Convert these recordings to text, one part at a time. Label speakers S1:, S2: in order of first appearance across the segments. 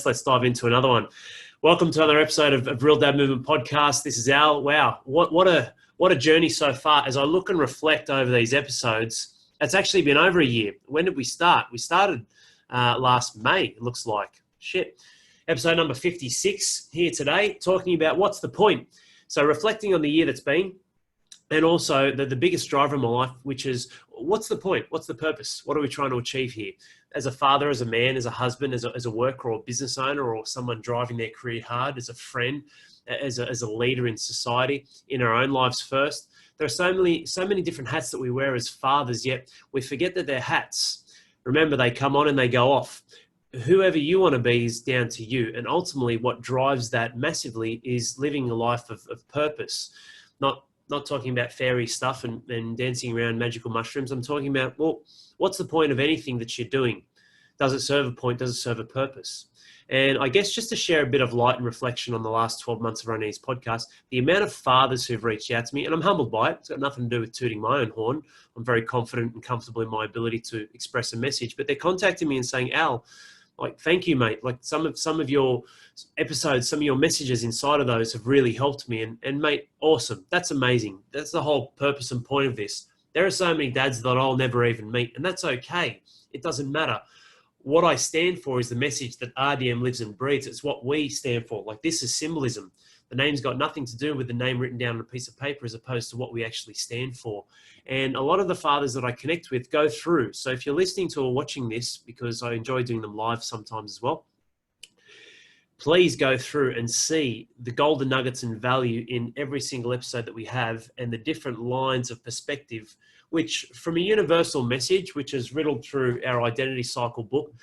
S1: Let's dive into another one. Welcome to another episode of Real Dad Movement Podcast. This is Al. Wow, what a journey so far. As I look and reflect over these episodes, it's actually been over a year. When did we start? We started last May, it looks like. Shit. Episode number 56 here today, talking about what's the point. So reflecting on the year that's been, and also the biggest driver in my life, which is what's the point? What's the purpose? What are we trying to achieve here? As a father, as a man, as a husband, as a worker or a business owner, or someone driving their career hard, as a friend, as a leader in society, in our own lives first. There are so many different hats that we wear as fathers, yet we forget that they're hats. Remember, they come on and they go off. Whoever you want to be is down to you. And ultimately what drives that massively is living a life of purpose. Not talking about fairy stuff and dancing around magical mushrooms. I'm talking about, well, what's the point of anything that you're doing? Does it serve a point? Does it serve a purpose? And I guess just to share a bit of light and reflection on the last 12 months of running these podcasts, the amount of fathers who've reached out to me, and I'm humbled by it. It's got nothing to do with tooting my own horn. I'm very confident and comfortable in my ability to express a message, but they're contacting me and saying, Al, like, thank you, mate. Like some of your episodes, some of your messages inside of those have really helped me. And mate, awesome. That's amazing. That's the whole purpose and point of this. There are so many dads that I'll never even meet, and that's okay. It doesn't matter. What I stand for is the message that RDM lives and breathes. It's what we stand for. Like, this is symbolism. The name's got nothing to do with the name written down on a piece of paper as opposed to what we actually stand for. And a lot of the fathers that I connect with go through. So if you're listening to or watching this, because I enjoy doing them live sometimes as well, please go through and see the golden nuggets and value in every single episode that we have and the different lines of perspective, which from a universal message, which is riddled through our identity cycle book.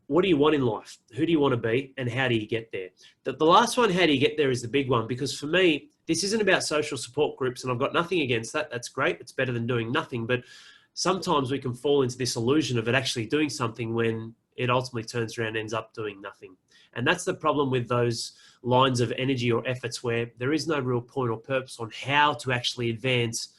S1: What do you want in life? Who do you want to be? And how do you get there? The last one, how do you get there, is the big one. Because for me, this isn't about social support groups, and I've got nothing against that. That's great. It's better than doing nothing. But sometimes we can fall into this illusion of it actually doing something when it ultimately turns around and ends up doing nothing. And that's the problem with those lines of energy or efforts where there is no real point or purpose on how to actually advance.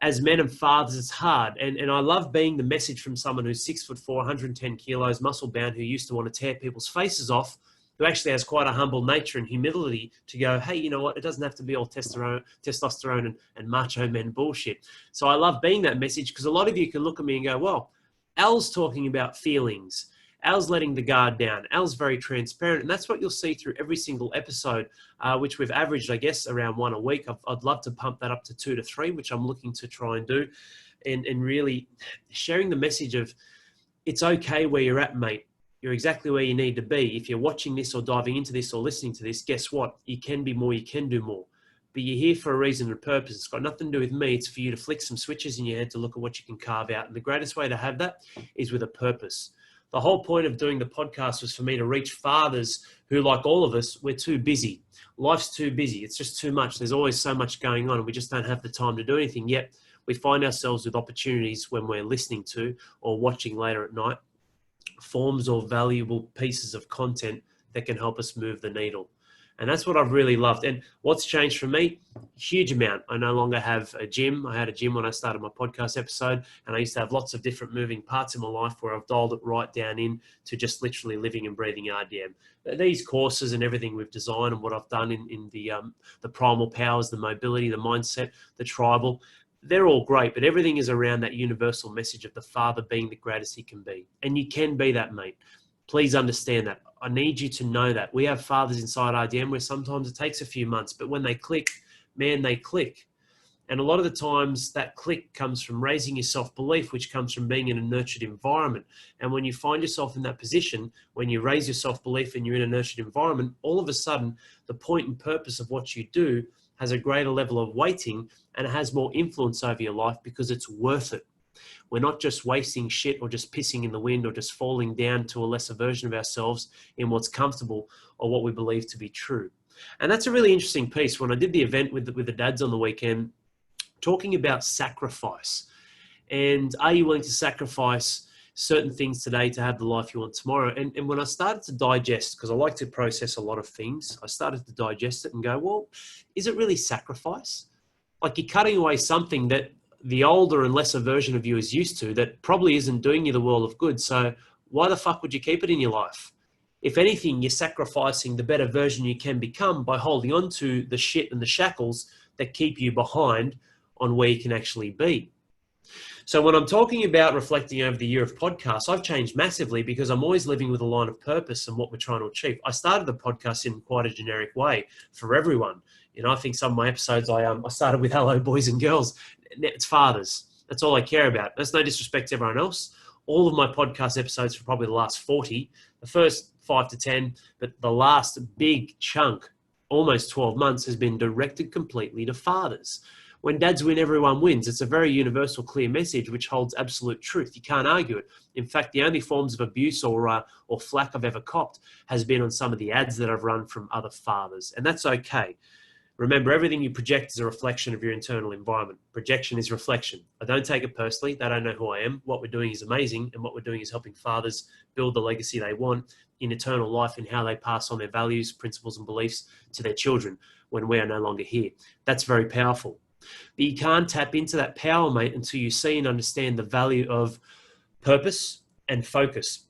S1: As men and fathers, it's hard. And I love being the message from someone who's 6'4", 110 kilos, muscle bound, who used to want to tear people's faces off, who actually has quite a humble nature and humility to go, hey, you know what? It doesn't have to be all testosterone and macho men bullshit. So I love being that message, because a lot of you can look at me and go, well, Al's talking about feelings. Al's letting the guard down. Al's very transparent. And that's what you'll see through every single episode, which we've averaged, I guess, around one a week. I'd love to pump that up to 2 to 3, which I'm looking to try and do. And really sharing the message of it's okay where you're at, mate. You're exactly where you need to be. If you're watching this or diving into this or listening to this, guess what? You can be more, you can do more. But you're here for a reason and a purpose. It's got nothing to do with me. It's for you to flick some switches in your head to look at what you can carve out. And the greatest way to have that is with a purpose. The whole point of doing the podcast was for me to reach fathers who, like all of us, we're too busy. Life's too busy. It's just too much. There's always so much going on, and we just don't have the time to do anything. Yet we find ourselves with opportunities when we're listening to or watching later at night, forms or valuable pieces of content that can help us move the needle. And that's what I've really loved. And what's changed for me? Huge amount. I no longer have a gym. I had a gym when I started my podcast episode, and I used to have lots of different moving parts in my life where I've dialed it right down in to just literally living and breathing RDM. These courses and everything we've designed and what I've done in the primal powers, the mobility, the mindset, the tribal, they're all great, but everything is around that universal message of the father being the greatest he can be. And you can be that, mate. Please understand that. I need you to know that. We have fathers inside RDM where sometimes it takes a few months, but when they click, man, they click. And a lot of the times that click comes from raising your self-belief, which comes from being in a nurtured environment. And when you find yourself in that position, when you raise your self-belief and you're in a nurtured environment, all of a sudden the point and purpose of what you do has a greater level of weighting, and it has more influence over your life because it's worth it. We're not just wasting shit or just pissing in the wind or just falling down to a lesser version of ourselves in what's comfortable or what we believe to be true. And that's a really interesting piece. When I did the event with the dads on the weekend, talking about sacrifice, and are you willing to sacrifice certain things today to have the life you want tomorrow? And when I started to digest, because I like to process a lot of things, I started to digest it and go, well, is it really sacrifice? Like, you're cutting away something that the older and lesser version of you is used to that probably isn't doing you the world of good. So why the fuck would you keep it in your life? If anything, you're sacrificing the better version you can become by holding on to the shit and the shackles that keep you behind on where you can actually be. So when I'm talking about reflecting over the year of podcasts, I've changed massively because I'm always living with a line of purpose and what we're trying to achieve. I started the podcast in quite a generic way for everyone. I think some of my episodes, I started with hello, boys and girls. It's fathers. That's all I care about. That's no disrespect to everyone else. All of my podcast episodes for probably the last 40, the first 5 to 10, but the last big chunk, almost 12 months, has been directed completely to fathers. When dads win, everyone wins. It's a very universal, clear message which holds absolute truth. You can't argue it. In fact, the only forms of abuse or flack I've ever copped has been on some of the ads that I've run from other fathers, and that's okay. Remember, everything you project is a reflection of your internal environment. Projection is reflection. I don't take it personally. They don't know who I am. What we're doing is amazing, and what we're doing is helping fathers build the legacy they want in eternal life and how they pass on their values, principles, and beliefs to their children when we are no longer here. That's very powerful. But you can't tap into that power, mate, until you see and understand the value of purpose and focus.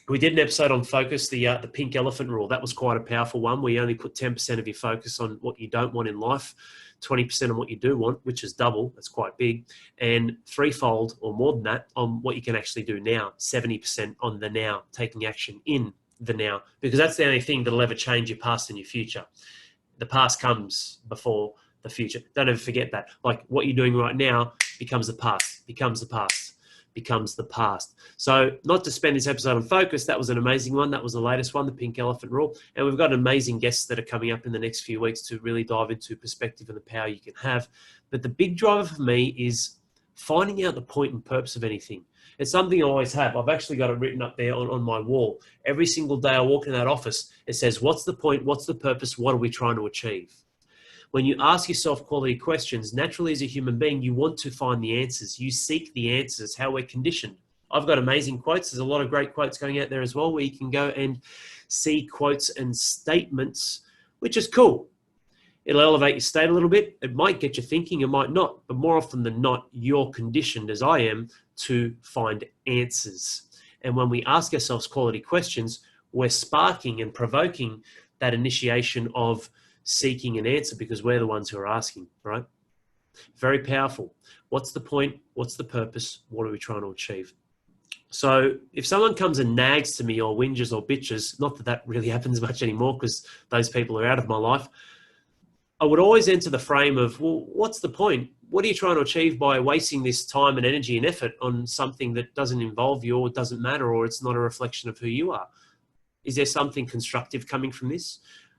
S1: We did an episode on focus, the pink elephant rule. That was quite a powerful one, where you only put 10% of your focus on what you don't want in life, 20% on what you do want, which is double. That's quite big. And threefold or more than that on what you can actually do now, 70% on the now, taking action in the now, because that's the only thing that'll ever change your past and your future. The past comes before the future. Don't ever forget that. Like, what you're doing right now becomes the past, becomes the past, becomes the past. So not to spend this episode on focus, that was an amazing one. That was the latest one, the pink elephant rule. And we've got amazing guests that are coming up in the next few weeks to really dive into perspective and the power you can have. But the big driver for me is finding out the point and purpose of anything. It's something I always have. I've actually got it written up there on my wall. Every single day I walk in that office, it says, what's the point? What's the purpose? What are we trying to achieve? When you ask yourself quality questions, naturally as a human being, you want to find the answers. You seek the answers, how we're conditioned. I've got amazing quotes. There's a lot of great quotes going out there as well, where you can go and see quotes and statements, which is cool. It'll elevate your state a little bit. It might get you thinking, it might not. But more often than not, you're conditioned, as I am, to find answers. And when we ask ourselves quality questions, we're sparking and provoking that initiation of seeking an answer, because we're the ones who are asking, right? Very powerful. What's the point? What's the purpose? What are we trying to achieve? So if someone comes and nags to me or whinges or bitches, not that really happens much anymore because those people are out of my life, I would always enter the frame of, well, what's the point? What are you trying to achieve by wasting this time and energy and effort on something that doesn't involve you or doesn't matter, or it's not a reflection of who you are? Is there something constructive coming from this?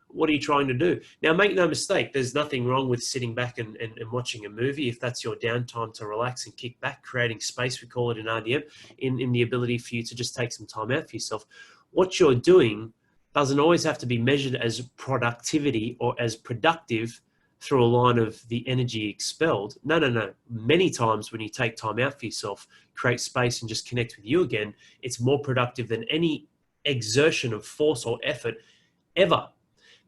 S1: What are you trying to do? Now, make no mistake, there's nothing wrong with sitting back and watching a movie if that's your downtime to relax and kick back, creating space, we call it in RDM, in the ability for you to just take some time out for yourself. What you're doing doesn't always have to be measured as productivity or as productive through a line of the energy expelled. No. Many times when you take time out for yourself, create space and just connect with you again, it's more productive than any exertion of force or effort ever.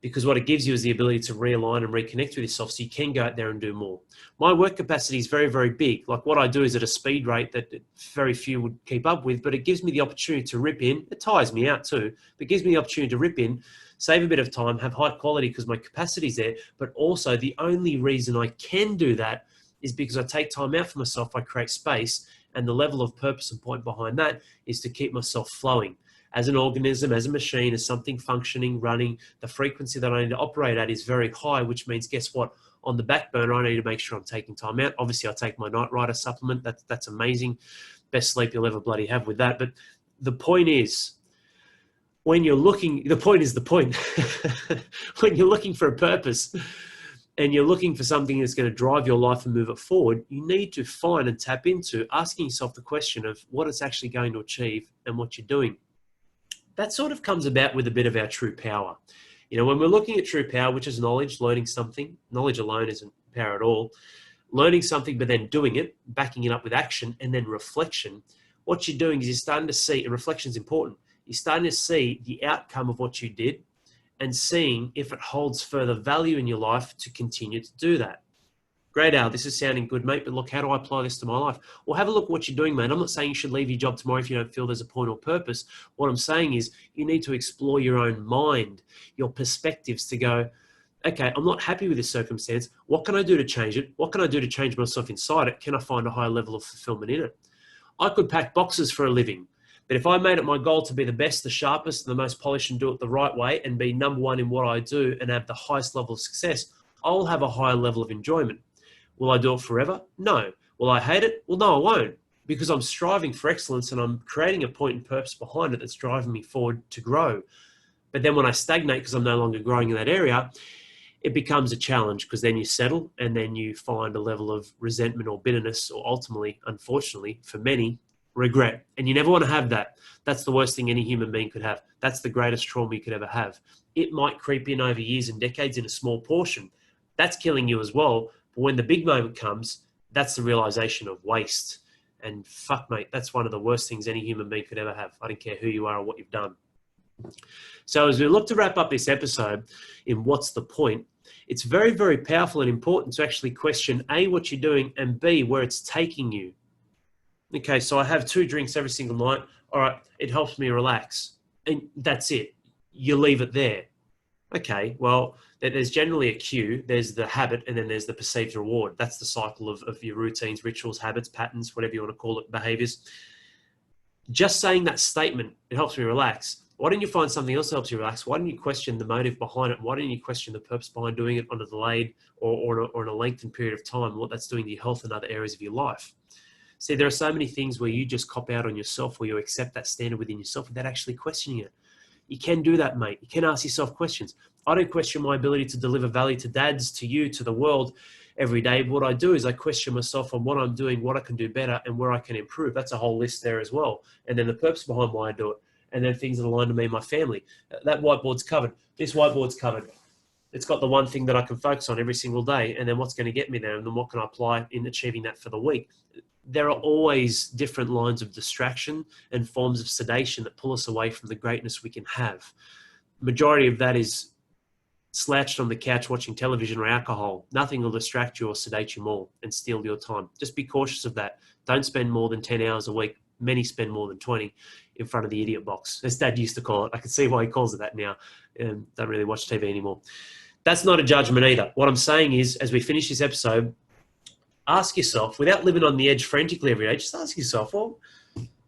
S1: Because what it gives you is the ability to realign and reconnect with yourself so you can go out there and do more. My work capacity is very, very big. Like, what I do is at a speed rate that very few would keep up with, but it gives me the opportunity to rip in. It tires me out too, but it gives me the opportunity to rip in, save a bit of time, have high quality because my capacity's there. But also the only reason I can do that is because I take time out for myself, I create space, and the level of purpose and point behind that is to keep myself flowing. As an organism, as a machine, as something functioning, running, the frequency that I need to operate at is very high, which means, guess what? On the back burner, I need to make sure I'm taking time out. Obviously, I take my Night Rider supplement. That's amazing. Best sleep you'll ever bloody have with that. But the point is, when you're looking, the point is the point. When you're looking for a purpose and you're looking for something that's going to drive your life and move it forward, you need to find and tap into asking yourself the question of what it's actually going to achieve and what you're doing. That sort of comes about with a bit of our true power. When we're looking at true power, which is knowledge, learning something, knowledge alone isn't power at all. Learning something, but then doing it, backing it up with action, and then reflection. What you're doing is you're starting to see, and reflection is important, you're starting to see the outcome of what you did and seeing if it holds further value in your life to continue to do that. Great, Al. This is sounding good, mate. But look, how do I apply this to my life? Well, have a look at what you're doing, mate. I'm not saying you should leave your job tomorrow if you don't feel there's a point or purpose. What I'm saying is you need to explore your own mind, your perspectives to go, okay, I'm not happy with this circumstance. What can I do to change it? What can I do to change myself inside it? Can I find a higher level of fulfillment in it? I could pack boxes for a living, but if I made it my goal to be the best, the sharpest, and the most polished and do it the right way and be number one in what I do and have the highest level of success, I'll have a higher level of enjoyment. Will I do it forever? No. Will I hate it? Well, no, I won't, because I'm striving for excellence and I'm creating a point and purpose behind it that's driving me forward to grow. But then when I stagnate because I'm no longer growing in that area, it becomes a challenge, because then you settle and then you find a level of resentment or bitterness, or ultimately, unfortunately, for many, regret. And you never want to have that. That's the worst thing any human being could have. That's the greatest trauma you could ever have. It might creep in over years and decades in a small portion. That's killing you as well. But when the big moment comes, that's the realization of waste. And fuck, mate, that's one of the worst things any human being could ever have. I don't care who you are or what you've done. So as we look to wrap up this episode in What's the Point, it's very, very powerful and important to actually question A, what you're doing, and B, where it's taking you. Okay, so I have 2 drinks every single night. All right, it helps me relax. And that's it. You leave it there. Okay, well, there's generally a cue. There's the habit, and then there's the perceived reward. That's the cycle of your routines, rituals, habits, patterns, whatever you want to call it, behaviors. Just saying that statement, it helps me relax. Why don't you find something else that helps you relax? Why don't you question the motive behind it? Why don't you question the purpose behind doing it on a delayed or in a lengthened period of time, what that's doing to your health and other areas of your life? See, there are so many things where you just cop out on yourself, where you accept that standard within yourself without actually questioning it. You can do that, mate. You can ask yourself questions. I don't question my ability to deliver value to dads, to you, to the world every day. What I do is I question myself on what I'm doing, what I can do better, and where I can improve. That's a whole list there as well. And then the purpose behind why I do it. And then things that align to me and my family. That whiteboard's covered. This whiteboard's covered. It's got the one thing that I can focus on every single day, and then what's going to get me there, and then what can I apply in achieving that for the week. There are always different lines of distraction and forms of sedation that pull us away from the greatness we can have. Majority of that is slouched on the couch watching television or alcohol. Nothing will distract you or sedate you more and steal your time. Just be cautious of that. Don't spend more than 10 hours a week. Many spend more than 20 in front of the idiot box, as Dad used to call it. I can see why he calls it that now. Don't really watch TV anymore. That's not a judgment either. What I'm saying is, as we finish this episode, ask yourself, without living on the edge frantically every day, just ask yourself, well,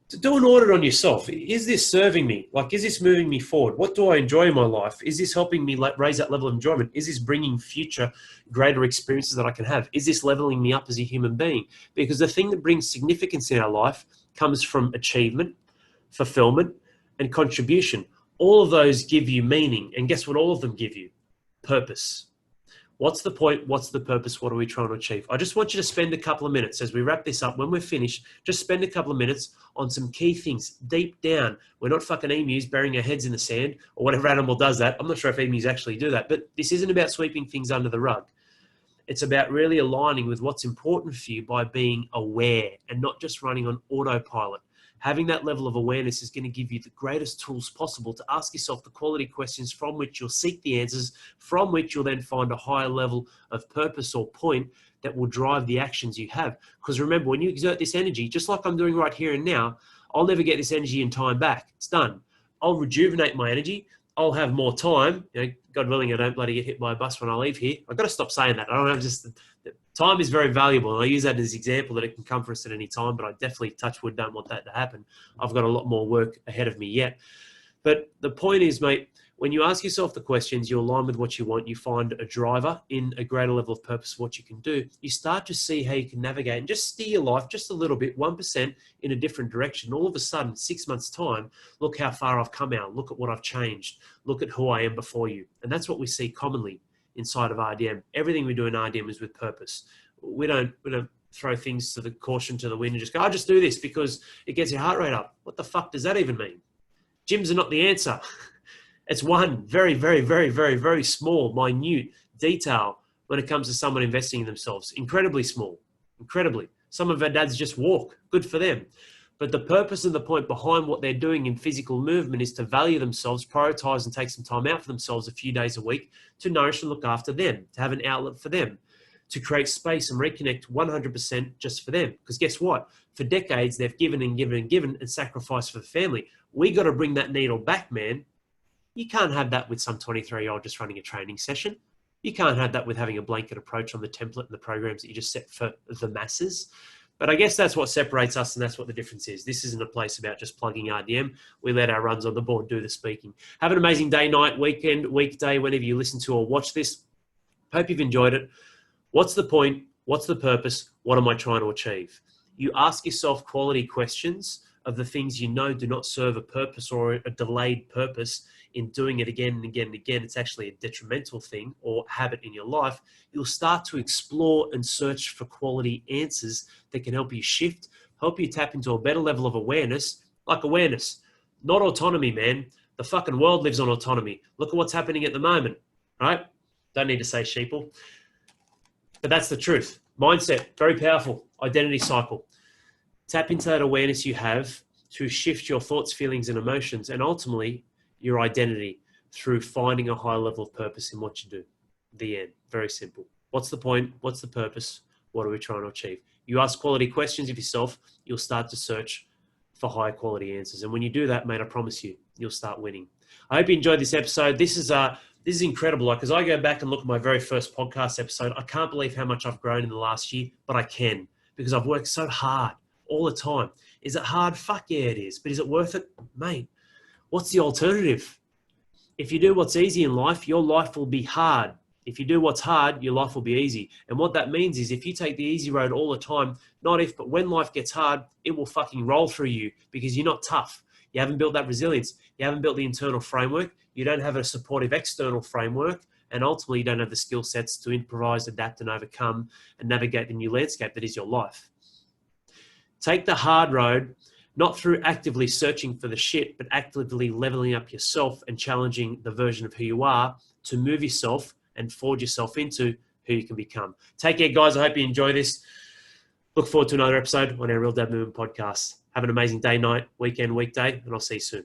S1: to do an audit on yourself. Is this serving me? Like, is this moving me forward? What do I enjoy in my life? Is this helping me raise that level of enjoyment? Is this bringing future greater experiences that I can have? Is this leveling me up as a human being? Because the thing that brings significance in our life comes from achievement, fulfillment, and contribution. All of those give you meaning. And guess what all of them give you? Purpose. What's the point? What's the purpose? What are we trying to achieve? I just want you to spend a couple of minutes as we wrap this up. When we're finished, just spend a couple of minutes on some key things deep down. We're not fucking emus burying our heads in the sand or whatever animal does that. I'm not sure if emus actually do that, but this isn't about sweeping things under the rug. It's about really aligning with what's important for you by being aware and not just running on autopilot. Having that level of awareness is going to give you the greatest tools possible to ask yourself the quality questions from which you'll seek the answers, from which you'll then find a higher level of purpose or point that will drive the actions you have. Because remember, when you exert this energy, just like I'm doing right here and now, I'll never get this energy and time back. It's done. I'll rejuvenate my energy. I'll have more time. You know, God willing, I don't bloody get hit by a bus when I leave here. I've got to stop saying that. I don't have just... Time is very valuable, and I use that as an example that it can come for us at any time, but I definitely, touch wood, don't want that to happen. I've got a lot more work ahead of me yet. But the point is, mate, when you ask yourself the questions, you align with what you want, you find a driver in a greater level of purpose of what you can do, you start to see how you can navigate and just steer your life just a little bit, 1% in a different direction. All of a sudden, 6 months' time, look how far I've come out. Look at what I've changed. Look at who I am before you. And that's what we see commonly inside of RDM. Everything we do in RDM is with purpose. We don't throw things to the caution to the wind and just go, I'll just do this because it gets your heart rate up. What the fuck does that even mean? Gyms are not the answer. It's one very, very, very, very, very small, minute detail when it comes to someone investing in themselves. Incredibly small, incredibly. Some of our dads just walk. Good for them. But the purpose and the point behind what they're doing in physical movement is to value themselves, prioritize and take some time out for themselves a few days a week to nourish and look after them, to have an outlet for them, to create space and reconnect 100% just for them. Because guess what? For decades, they've given and given and given and sacrificed for the family. We got to bring that needle back, man. You can't have that with some 23-year-old just running a training session. You can't have that with having a blanket approach on the template and the programs that you just set for the masses. But I guess that's what separates us, and that's what the difference is. This isn't a place about just plugging RDM. We let our runs on the board do the speaking. Have an amazing day, night, weekend, weekday, whenever you listen to or watch this. Hope you've enjoyed it. What's the point? What's the purpose? What am I trying to achieve? You ask yourself quality questions of the things you know do not serve a purpose or a delayed purpose. In doing it again and again and again, it's actually a detrimental thing or habit in your life. You'll start to explore and search for quality answers that can help you shift, help you tap into a better level of awareness, like awareness, not autonomy, man. The fucking world lives on autonomy. Look at what's happening at the moment, right? Don't need to say sheeple, but that's the truth. Mindset, very powerful. Identity cycle. Tap into that awareness you have to shift your thoughts, feelings, and emotions, and ultimately your identity through finding a high level of purpose in what you do. The end. Very simple. What's the point? What's the purpose? What are we trying to achieve? You ask quality questions of yourself, you'll start to search for high quality answers. And when you do that, mate, I promise you, you'll start winning. I hope you enjoyed this episode. This is incredible. Like, as I go back and look at my very first podcast episode, I can't believe how much I've grown in the last year, but I can, because I've worked so hard all the time. Is it hard? Fuck yeah, it is. But is it worth it? Mate, what's the alternative? If you do what's easy in life, your life will be hard. If you do what's hard, your life will be easy. And what that means is if you take the easy road all the time, not if, but when life gets hard, it will fucking roll through you because you're not tough. You haven't built that resilience. You haven't built the internal framework. You don't have a supportive external framework. And ultimately, you don't have the skill sets to improvise, adapt, and overcome and navigate the new landscape that is your life. Take the hard road, not through actively searching for the shit, but actively leveling up yourself and challenging the version of who you are to move yourself and forge yourself into who you can become. Take care, guys. I hope you enjoy this. Look forward to another episode on our Real Dad Movement podcast. Have an amazing day, night, weekend, weekday, and I'll see you soon.